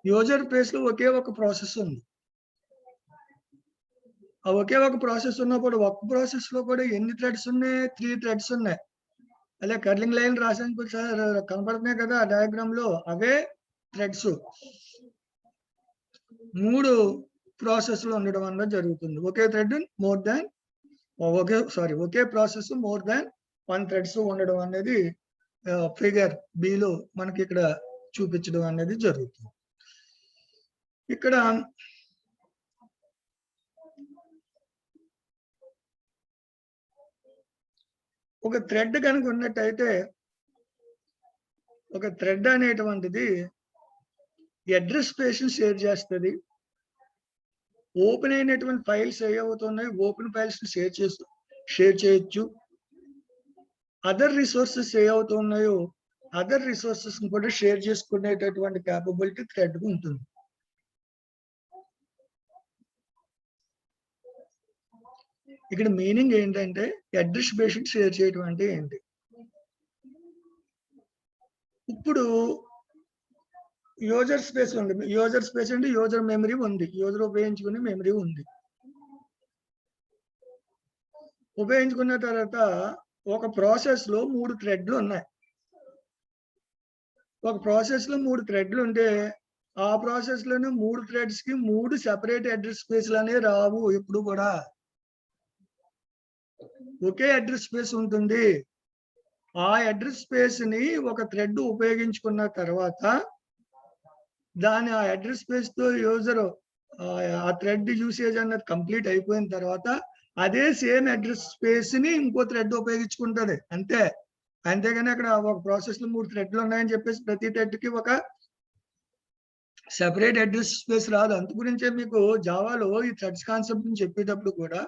యూజర్ స్పేస్ లో ఒకే ఒక ప్రాసెస్ ఉంది. ఆ ఒకే ఒక ప్రాసెస్ ఉన్నప్పుడు ఒక ప్రాసెస్ లో కూడా ఎన్ని థ్రెడ్స్ ఉన్నాయి? 3 థ్రెడ్స్ ఉన్నాయి. అలా కర్లింగ్ లైన్ రాసాను సార్, కనపడుతున్నాయి కదా ఆ డయాగ్రామ్ లో. అవే థ్రెడ్స్ 3 ప్రాసెస్ లో ఉండడం అన్నది జరుగుతుంది. ఒకే థ్రెడ్ మోర్ దాన్ ఒకే ప్రాసెస్ మోర్ దాన్ 1 థ్రెడ్స్ ఉండడం అనేది ఫిగర్ బిలో మనకి ఇక్కడ చూపించడం అనేది జరుగుతుంది. ఇక్కడ ఒక థ్రెడ్ కనుక ఉన్నట్టయితే ఒక థ్రెడ్ అనేటువంటిది అడ్రస్ స్పేస్ షేర్ చేస్తుంది. ఓపెన్ అయినటువంటి ఫైల్స్ ఏవవుతున్నాయి ఓపెన్ ఫైల్స్ షేర్ చేయొచ్చు. అదర్ రిసోర్సెస్ ఏవవుతున్నాయో అదర్ రిసోర్సెస్ కూడా షేర్ చేసుకునేటటువంటి క్యాపబిలిటీ థ్రెడ్ ఉంటుంది. ఇక్కడ మీనింగ్ ఏంటంటే అడ్రస్ స్పేస్ షేర్ చేయడం అంటే ఏంటి? ఇప్పుడు యూజర్ స్పేస్ ఉంది. యూజర్ స్పేస్ అంటే యూజర్ మెమరీ ఉంది, యూజర్ ఉపయోగించుకునే మెమరీ ఉంది. ఉపయోగించుకున్న తర్వాత ఒక ప్రాసెస్ లో 3 థ్రెడ్లు ఉన్నాయి. ఒక ప్రాసెస్ లో 3 థ్రెడ్లు ఉంటే ఆ ప్రాసెస్ లోనే 3 థ్రెడ్స్ కి 3 సెపరేట్ అడ్రస్ స్పేస్లు అనేవి రావు. ఎప్పుడు కూడా ఒకే అడ్రస్ స్పేస్ ఉంటుంది. ఆ అడ్రస్ స్పేస్ ని ఒక థ్రెడ్ ఉపయోగించుకున్న తర్వాత దాని ఆ అడ్రస్ స్పేస్ తో యూజర్ ఆ థ్రెడ్ యూసేజ్ అన్నది కంప్లీట్ అయిపోయిన తర్వాత అదే సేమ్ అడ్రస్ స్పేస్ ని ఇంకో థ్రెడ్ ఉపయోగించుకుంటది అంతే. అంతేగాని అక్కడ ఒక ప్రాసెస్ లో 3 థ్రెడ్లు ఉన్నాయని చెప్పేసి ప్రతి థ్రెడ్ కి ఒక సెపరేట్ అడ్రస్ స్పేస్ రాదు. అందు గురించే మీకు జావాలో ఈ థ్రెడ్స్ కాన్సెప్ట్ చెప్పేటప్పుడు కూడా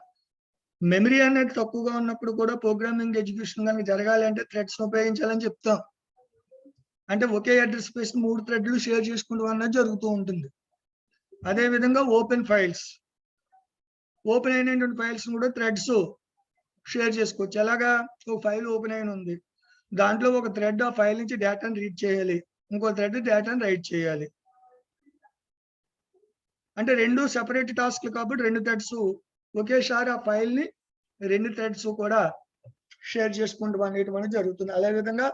మెమరీ అనేది తక్కువగా ఉన్నప్పుడు కూడా ప్రోగ్రామింగ్ ఎగ్జిక్యూషన్ కనుక జరగాలి అంటే థ్రెడ్స్ ఉపయోగించాలని చెప్తాం. అంటే ఒకే అడ్రస్ స్పేస్ 3 థ్రెడ్లు షేర్ చేసుకుంటూ అన్నది జరుగుతూ ఉంటుంది. అదే విధంగా ఓపెన్ ఫైల్స్, ఓపెన్ అయినటువంటి ఫైల్స్ కూడా థ్రెడ్స్ షేర్ చేసుకోవచ్చు. ఎలాగా, ఒక ఫైల్ ఓపెన్ అయిన ఉంది, దాంట్లో ఒక థ్రెడ్ ఆ ఫైల్ నుంచి డేటాను రీడ్ చేయాలి, ఇంకో థ్రెడ్ డేటాను రైట్ చేయాలి. అంటే 2 సెపరేట్ టాస్క్లు కాబట్టి 2 థ్రెడ్స్ ఒకేసారి ఆ ఫైల్ ని 2 థ్రెడ్స్ కూడా షేర్ చేసుకుంటూ అనేటువంటి జరుగుతుంది. అదే విధంగా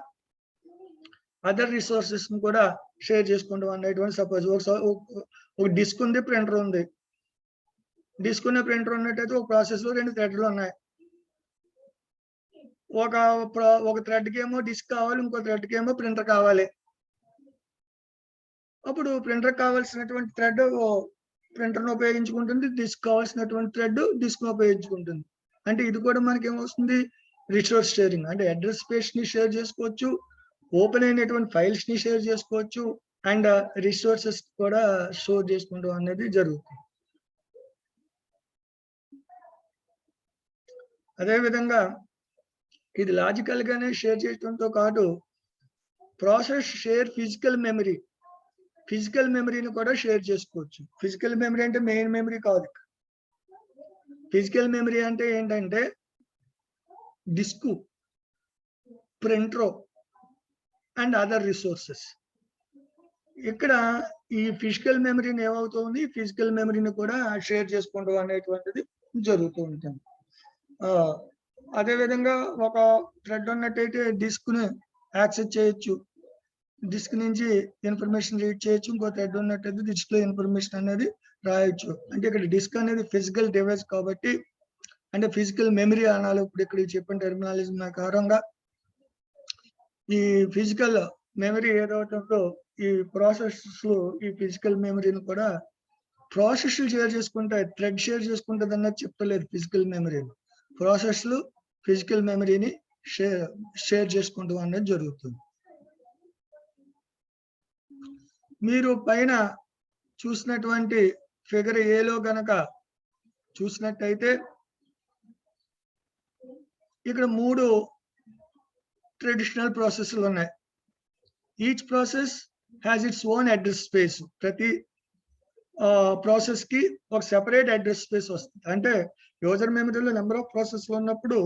అదర్ రిసోర్సెస్ కూడా షేర్ చేసుకుంటూ అనేటువంటి, సపోజ్ ఒక డిస్క్ ఉంది, ప్రింటర్ ఉంది. డిస్క్ ఉన్న ప్రింటర్ ఉన్నట్టయితే ఒక ప్రాసెస్ లో 2 థ్రెడ్లు ఉన్నాయి. ఒక థ్రెడ్ కి ఏమో డిస్క్ కావాలి, ఇంకో థ్రెడ్ కి ఏమో ప్రింటర్ కావాలి. అప్పుడు ప్రింటర్ కావాల్సినటువంటి థ్రెడ్ ప్రింటర్ ను ఉపయోగించుకుంటుంది, డిస్క్ కావాల్సినటువంటి థ్రెడ్ డిస్క్ ను ఉపయోగించుకుంటుంది. అంటే ఇది కూడా మనకి ఏమొస్తుంది, రిసోర్స్ షేరింగ్. అంటే అడ్రస్ స్పేస్ ని షేర్ చేసుకోవచ్చు, ఓపెన్ అయినటువంటి ఫైల్స్ ని షేర్ చేసుకోవచ్చు, అండ్ రిసోర్సెస్ కూడా స్టోర్ చేసుకుంటూ అనేది జరుగుతుంది. అదే విధంగా ఇది లాజికల్ గానే షేర్ చేయడంతో పాటు process share physical memory, physical మెమరీని కూడా షేర్ చేసుకోవచ్చు. ఫిజికల్ మెమరీ అంటే మెయిన్ మెమరీ కాదు. ఫిజికల్ మెమరీ అంటే ఏంటంటే disk, printer and other resources. ఇక్కడ ఈ ఫిజికల్ మెమరీని ఏమవుతుంది, ఫిజికల్ మెమరీని కూడా షేర్ చేసుకుంటూ అనేటువంటిది జరుగుతూ ఉంటుంది. అదే విధంగా ఒక థ్రెడ్ ఉన్నట్టయితే డిస్క్ ని యాక్సెస్ చేయొచ్చు, డిస్క్ నుంచి ఇన్ఫర్మేషన్ రీడ్ చేయొచ్చు. ఇంకో థ్రెడ్ ఉన్నట్టయితే డిస్క్ లో ఇన్ఫర్మేషన్ అనేది రాయొచ్చు. అంటే ఇక్కడ డిస్క్ అనేది ఫిజికల్ డివైస్ కాబట్టి, అంటే ఫిజికల్ మెమరీ అనాలి. ఇప్పుడు ఇక్కడ చెప్పిన టెర్మినాలజీ ప్రకారంగా ఈ ఫిజికల్ మెమరీ ఏదవుతుందో ఈ ప్రాసెస్ లో ఈ ఫిజికల్ మెమరీని కూడా ప్రాసెస్ షేర్ చేసుకుంటాయి, థ్రెడ్ షేర్ చేసుకుంటుంది అన్నది చెప్పలేదు. ఫిజికల్ మెమరీని ప్రాసెస్లు ఫిజికల్ మెమరీని షేర్ చేసుకుంటూ అనేది జరుగుతుంది. మీరు పైన చూసినటువంటి ఫిగర్ ఏలో గనక చూసినట్టయితే ఇక్కడ 3 ట్రెడిషనల్ ప్రాసెస్లు ఉన్నాయి. Each process has its own address space. ప్రతి ప్రాసెస్ కి ఒక సెపరేట్ అడ్రస్ స్పేస్ వస్తుంది. అంటే యూజర్ మెమరీలో నెంబర్ ఆఫ్ ప్రాసెస్ ఉన్నప్పుడు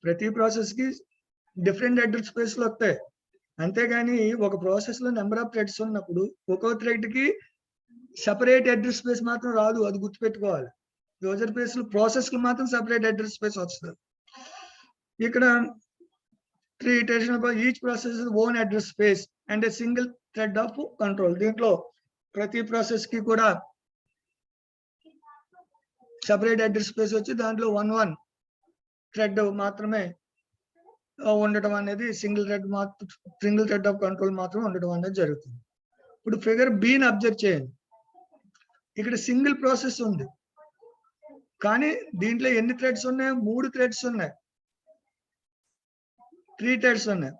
ప్రతి ప్రాసెస్ కి డిఫరెంట్ అడ్రస్ స్పేస్ లో వస్తాయి. అంతేగాని ఒక ప్రాసెస్ లో నెంబర్ ఆఫ్ థ్రెడ్స్ ఉన్నప్పుడు ఒక్కో థ్రెడ్ కి సెపరేట్ అడ్రస్ స్పేస్ మాత్రం రాదు, అది గుర్తుపెట్టుకోవాలి. యూజర్ స్పేస్ లో ప్రాసెస్ కి మాత్రం సెపరేట్ అడ్రస్ స్పేస్ వస్తుంది. ఇక్కడ 3 traditional each process own address space and a single thread of control. దీంట్లో ప్రతి ప్రాసెస్ కి కూడా సెపరేట్ అడ్రస్ స్పేస్ వచ్చి దాంట్లో 1 థ్రెడ్ మాత్రమే ఉండటం అనేది, సింగిల్ థ్రెడ్ ఆఫ్ కంట్రోల్ మాత్రం ఉండటం అనేది జరుగుతుంది. ఇప్పుడు ఫిగర్ బిని అబ్జర్వ్ చేయండి. ఇక్కడ సింగిల్ ప్రాసెస్ ఉంది, కానీ దీంట్లో ఎన్ని థ్రెడ్స్ ఉన్నాయి, 3 థ్రెడ్స్ ఉన్నాయి, 3 థ్రెడ్స్ ఉన్నాయి.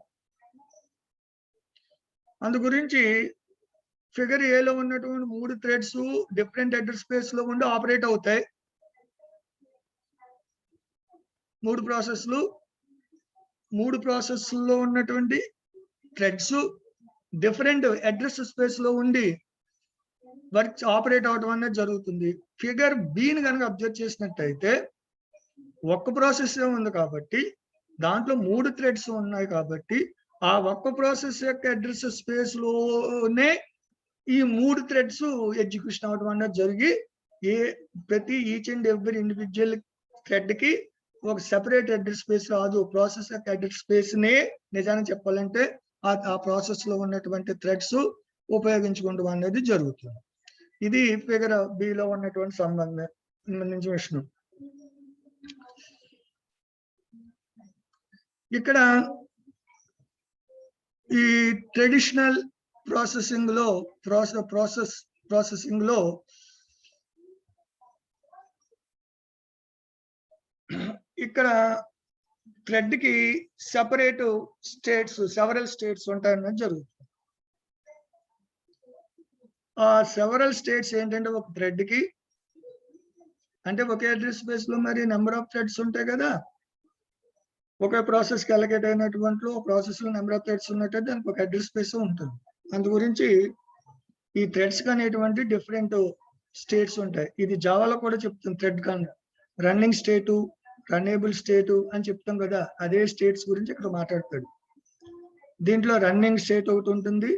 అందు గురించి ఫిగర్ ఏలో ఉన్నటువంటి 3 థ్రెడ్స్ డిఫరెంట్ అడ్రస్ స్పేస్ లో ఉండి ఆపరేట్ అవుతాయి. 3 ప్రాసెస్లో ఉన్నటువంటి థ్రెడ్స్ డిఫరెంట్ అడ్రస్ స్పేస్ లో ఉండి వర్క్ ఆపరేట్ అవడం అనేది జరుగుతుంది. ఫిగర్ బిని కనుక అబ్జర్వ్ చేసినట్టయితే ఒక్క ప్రాసెస్ ఉంది కాబట్టి దాంట్లో 3 థ్రెడ్స్ ఉన్నాయి కాబట్టి ఆ ఒక్క ప్రాసెస్ యొక్క అడ్రస్ స్పేస్ లోనే ఈ 3 థ్రెడ్స్ ఎగ్జిక్యూషన్ అవడం అనేది జరిగి ప్రతి each and every individual thread కి ఒక సెపరేట్ అడ్రస్ స్పేస్ రాదు. ప్రాసెస్ యొక్క అడ్రస్ స్పేస్ నే నిజానికి చెప్పాలంటే ఆ ప్రాసెస్ లో ఉన్నటువంటి థ్రెడ్స్ ఉపయోగించుకుంటూ అనేది జరుగుతుంది. ఇది ఫిగర్ బిలో ఉన్నటువంటి సంబంధించిన విషయం. ఇక్కడ ఈ ట్రెడిషనల్ ప్రాసెసింగ్ లో ఇక్కడ థ్రెడ్ కి సెపరేట్ స్టేట్స్, సెవరల్ స్టేట్స్ ఉంటాయన్నది జరుగుతుంది. ఆ సెవరల్ స్టేట్స్ ఏంటంటే ఒక థ్రెడ్ కి అంటే ఒకే అడ్రస్ స్పేస్ లో మరి నెంబర్ ఆఫ్ థ్రెడ్స్ ఉంటాయి కదా. ఒకే ప్రాసెస్ కి అలొకేట్ అయినటువంటి ప్రాసెస్ లో నెంబర్ ఆఫ్ థ్రెడ్స్ ఉన్నట్టయితే దానికి ఒక అడ్రస్ స్పేస్ ఉంటుంది. అందు గురించి ఈ థ్రెడ్స్ అనేటువంటి డిఫరెంట్ స్టేట్స్ ఉంటాయి. ఇది జావాలో కూడా చెప్తుంది. థ్రెడ్ కన్నా రన్నింగ్ స్టేటు, రన్నేబుల్ స్టేటు అని చెప్తాం కదా, అదే స్టేట్స్ గురించి ఇక్కడ మాట్లాడతాడు. దీంట్లో రన్నింగ్ స్టేట్ ఒకటి ఉంటుంది,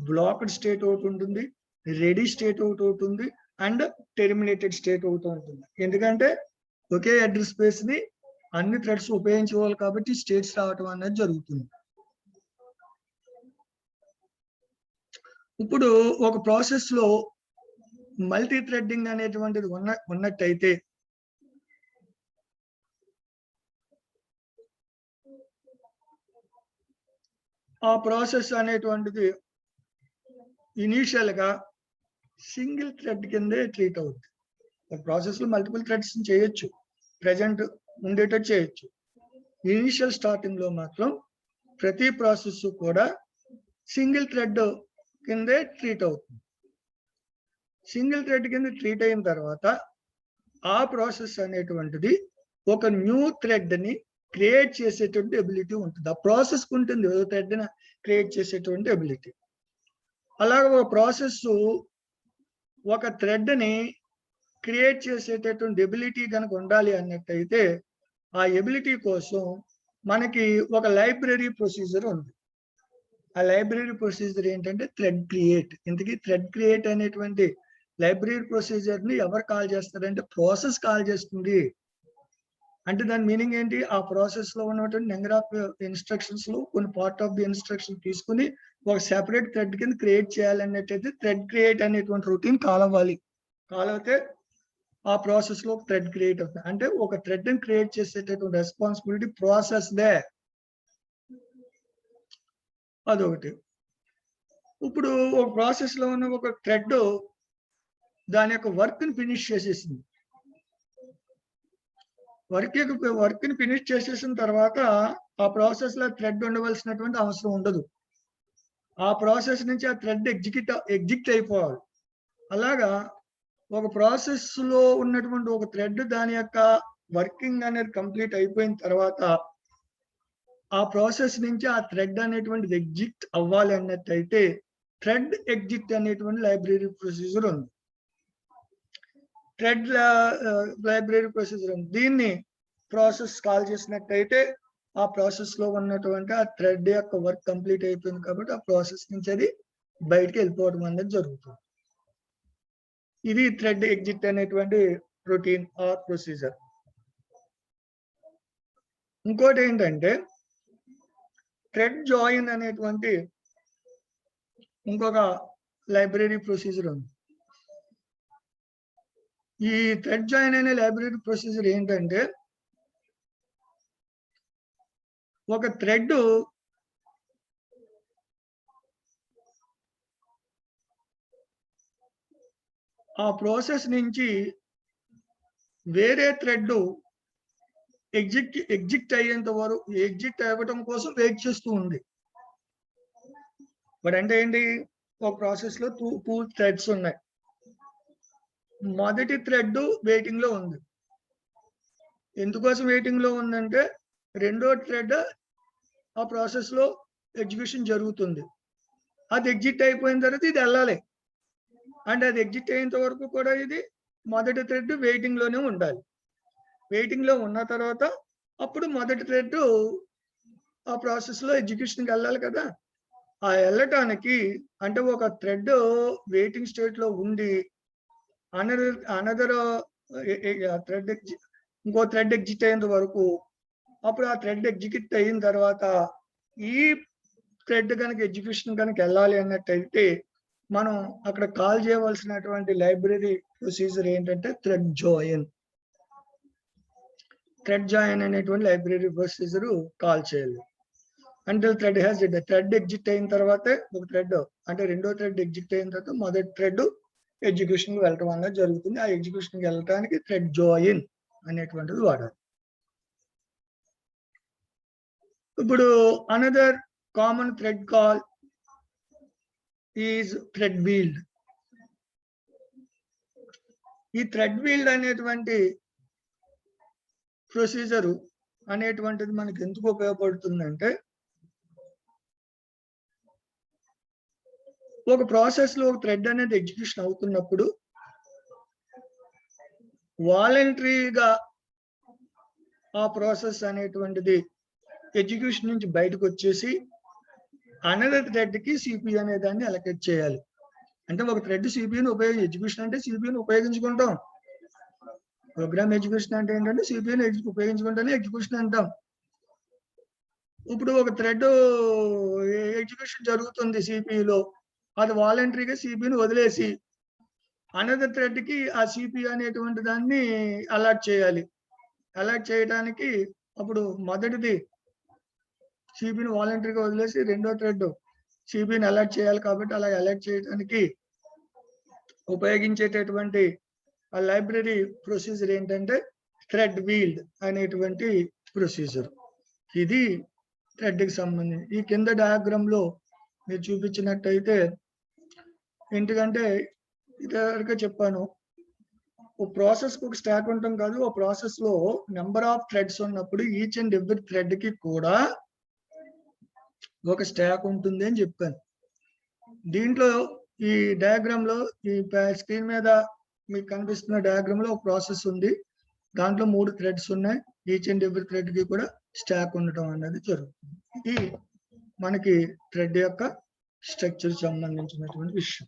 బ్లాక్డ్ స్టేట్ ఒకటి ఉంటుంది, రెడీ స్టేట్ ఒకటి ఉంటుంది, అండ్ టెర్మినేటెడ్ స్టేట్ ఒకటి ఉంటుంది. ఎందుకంటే ఒకే అడ్రస్ స్పేస్ ని అన్ని థ్రెడ్స్ ఉపయోగించుకోవాలి కాబట్టి స్టేట్స్ రావటం అనేది జరుగుతుంది. ఇప్పుడు ఒక ప్రాసెస్ లో మల్టీ థ్రెడ్డింగ్ అనేటువంటిది ఉన్నట్టయితే ఆ ప్రాసెస్ అనేటువంటిది ఇనీషియల్ గా సింగిల్ థ్రెడ్ కిందే ట్రీట్ అవుతుంది. ఒక ప్రాసెస్ లో మల్టిపుల్ థ్రెడ్స్ చేయొచ్చు, ప్రెజెంట్ ఉండేటట్టు చేయొచ్చు. ఇనీషియల్ స్టార్టింగ్ లో మాత్రం ప్రతి ప్రాసెస్ కూడా సింగిల్ థ్రెడ్ కిందే ట్రీట్ అవుతుంది. సింగిల్ థ్రెడ్ కింద ట్రీట్ అయిన తర్వాత ఆ ప్రాసెస్ అనేటువంటిది ఒక న్యూ థ్రెడ్ ని క్రియేట్ చేసేటువంటి ఎబిలిటీ ఉంటుంది. ఆ ప్రాసెస్ ఉంటుంది థ్రెడ్ ని క్రియేట్ చేసేటువంటి ఎబిలిటీ. అలాగే ఒక ప్రాసెస్ ఒక థ్రెడ్ ని క్రియేట్ చేసేటటువంటి ఎబిలిటీ కనుక ఉండాలి అన్నట్టయితే ఆ ఎబిలిటీ కోసం మనకి ఒక లైబ్రరీ ప్రొసీజర్ ఉంది. ఆ లైబ్రరీ ప్రొసీజర్ ఏంటంటే థ్రెడ్ క్రియేట్. ఇంతకీ థ్రెడ్ క్రియేట్ అనేటువంటి లైబ్రరీ ప్రొసీజర్ ని ఎవరు కాల్ చేస్తారంటే ప్రాసెస్ కాల్ చేస్తుంది. అంటే దాని మీనింగ్ ఏంటి? ఆ ప్రాసెస్ లో ఉన్నటువంటి నెంబర్ ఆఫ్ ఇన్స్ట్రక్షన్స్ లో కొన్ని పార్ట్ ఆఫ్ ది ఇన్స్ట్రక్షన్ తీసుకుని ఒక సెపరేట్ థ్రెడ్ కింద క్రియేట్ చేయాలన్నట్టయితే థ్రెడ్ క్రియేట్ అనేటువంటి రొటీన్ కాల్ అవ్వాలి. కాల్ అవుతే ఆ ప్రాసెస్ లో థ్రెడ్ క్రియేట్ అవుతుంది. అంటే ఒక థ్రెడ్ ని క్రియేట్ చేసేటటువంటి రెస్పాన్సిబిలిటీ ప్రాసెస్ దే. అదొకటి. ఇప్పుడు ఒక ప్రాసెస్ లో ఉన్న ఒక థ్రెడ్ దాని యొక్క వర్క్ ని ఫినిష్ చేసేసింది. వర్క్ ని ఫినిష్ చేసేసిన తర్వాత ఆ ప్రాసెస్ లో థ్రెడ్ ఉండవలసినటువంటి అవసరం ఉండదు. ఆ ప్రాసెస్ నుంచి ఆ థ్రెడ్ ఎగ్జిక్ట్ అయిపోవాలి. అలాగా ఒక ప్రాసెస్ లో ఉన్నటువంటి ఒక థ్రెడ్ దాని యొక్క వర్కింగ్ అనేది కంప్లీట్ అయిపోయిన తర్వాత ఆ ప్రాసెస్ నుంచి ఆ థ్రెడ్ అనేటువంటిది ఎగ్జిట్ అవ్వాలి అన్నట్టయితే థ్రెడ్ ఎగ్జిట్ అనేటువంటి లైబ్రరీ ప్రొసీజర్ ఉంది. థ్రెడ్ లైబ్రరీ ప్రొసీజర్ ఉంది. దీన్ని ప్రాసెస్ కాల్ చేసినట్టయితే ఆ ప్రాసెస్ లో ఉన్నటువంటి ఆ థ్రెడ్ యొక్క వర్క్ కంప్లీట్ అయిపోయింది కాబట్టి ఆ ప్రాసెస్ నుంచి అది బయటకు వెళ్ళిపోవడం అనేది జరుగుతుంది. ఇది థ్రెడ్ ఎగ్జిట్ అనేటువంటి రొటీన్ ఆర్ ప్రొసీజర్. ఇంకోటి ఏంటంటే థ్రెడ్ జాయిన్ అనేటువంటి ఇంకొక లైబ్రరీ ప్రొసీజర్ ఉంది. ఈ థ్రెడ్ జాయిన్ అనే లైబ్రరీ ప్రొసీజర్ ఏంటంటే ఒక థ్రెడ్ ఆ ప్రాసెస్ నుంచి వేరే థ్రెడ్ ఎగ్జిట్ అయ్యేంత వరకు ఎగ్జిట్ అవ్వడం కోసం వెయిట్ చేస్తూ ఉంది. బట్ అంటే ఏంటి? ఒక ప్రాసెస్ లో టూ థ్రెడ్స్ ఉన్నాయి. మొదటి థ్రెడ్ వెయిటింగ్ లో ఉంది. ఎందుకోసం వెయిటింగ్ లో ఉందంటే రెండో థ్రెడ్ ఆ ప్రాసెస్ లో ఎగ్జిక్యూషన్ జరుగుతుంది. అది ఎగ్జిట్ అయిపోయిన తర్వాత ఇది వెళ్ళాలి. అంటే అది ఎగ్జిట్ అయ్యేంత వరకు కూడా ఇది మొదటి థ్రెడ్ వెయిటింగ్ లోనే ఉండాలి. వెయిటింగ్ లో ఉన్న తర్వాత అప్పుడు మొదటి థ్రెడ్ ఆ ప్రాసెస్ లో ఎగ్జిక్యూషన్కి వెళ్ళాలి కదా. ఆ వెళ్ళటానికి అంటే ఒక థ్రెడ్ వెయిటింగ్ స్టేట్ లో ఉండి అనదర్ థ్రెడ్ ఇంకో థ్రెడ్ ఎగ్జిట్ అయ్యేంత వరకు అప్పుడు ఆ థ్రెడ్ ఎగ్జిక్యూట్ అయిన తర్వాత ఈ థ్రెడ్ కనుక ఎగ్జిక్యూషన్ కనుక వెళ్ళాలి అన్నట్టయితే మనం అక్కడ కాల్ చేయవలసినటువంటి లైబ్రరీ ప్రొసీజర్ ఏంటంటే థ్రెడ్ జాయిన్. థ్రెడ్ జాయిన్ అనేటువంటి లైబ్రరీ ప్రొసీజర్ కాల్ చేయాలి. అంటే థ్రెడ్ హ్యాస్ థ్రెడ్ ఎగ్జిట్ అయిన తర్వాత ఒక థ్రెడ్ అంటే రెండో థ్రెడ్ ఎగ్జిట్ అయిన తర్వాత మొదటి థ్రెడ్ ఎగ్జిక్యూషన్ వెళ్ళటం అనేది జరుగుతుంది. ఆ ఎగ్జిక్యూషన్ వెళ్ళటానికి థ్రెడ్ జాయిన్ అనేటువంటిది వాడాలి. ఇప్పుడు another common thread call is thread build. ఈ థ్రెడ్ వీల్డ్ అనేటువంటి ప్రొసీజర్ అనేటువంటిది మనకి ఎందుకు ఉపయోగపడుతుందంటే, ఒక ప్రాసెస్ లో ఒక థ్రెడ్ అనేది ఎగ్జిక్యూషన్ అవుతున్నప్పుడు వాలంటరీగా ఆ ప్రాసెస్ అనేటువంటిది ఎగ్జిక్యూషన్ నుంచి బయటకు వచ్చేసి అనదర్ థ్రెడ్ కి సిపియు అనే దాన్ని అలొకేట్ చేయాలి. అంటే ఒక థ్రెడ్ సిపియుని ఎగ్జిక్యూషన్ అంటే సిపియుని ఉపయోగించుకుంటాం. ప్రోగ్రామ్ ఎగ్జిక్యూషన్ అంటే ఏంటంటే సిపియుని ఉపయోగించుకుంటేనే ఎగ్జిక్యూషన్ అంటాం. ఇప్పుడు ఒక థ్రెడ్ ఎగ్జిక్యూషన్ జరుగుతుంది సిపియులో, అది వాలంటరీగా సిపియుని వదిలేసి అనదర్ థ్రెడ్ కి ఆ సిపియు అనేటువంటి దాన్ని అలాట్ చేయాలి. అలాట్ చేయడానికి అప్పుడు మొదటిది సిపిని వాలంటరీగా వదిలేసి రెండో థ్రెడ్ సిపిని అలర్ట్ చేయాలి. కాబట్టి అలా అలర్ట్ చేయడానికి ఉపయోగించేటటువంటి ఆ లైబ్రరీ ప్రొసీజర్ ఏంటంటే థ్రెడ్ వీల్డ్ అనేటువంటి ప్రొసీజర్. ఇది థ్రెడ్ కి సంబంధించి. ఈ కింద డయాగ్రామ్ లో మీరు చూపించినట్టయితే ఎందుకంటే ఇదివరకే చెప్పాను, ఓ ప్రాసెస్ కు ఒక స్టాక్ ఉంటాం కాదు, ఓ ప్రాసెస్ లో నెంబర్ ఆఫ్ థ్రెడ్స్ ఉన్నప్పుడు ఈచ్ అండ్ ఎవ్రీ థ్రెడ్ కి కూడా ఒక స్టాక్ ఉంటుంది అని చెప్పాను. దీంట్లో ఈ డయాగ్రామ్ లో ఈ స్క్రీన్ మీద మీకు కనిపిస్తున్న డయాగ్రామ్ లో ఒక ప్రాసెస్ ఉంది. దాంట్లో 3 థ్రెడ్స్ ఉన్నాయి. ఈచ్ అండ్ ఎవ్రీ థ్రెడ్ కి కూడా స్టాక్ ఉండటం అనేది జరుగుతుంది. ఇది మనకి థ్రెడ్ యొక్క స్ట్రక్చర్ సంబంధించినటువంటి విషయం.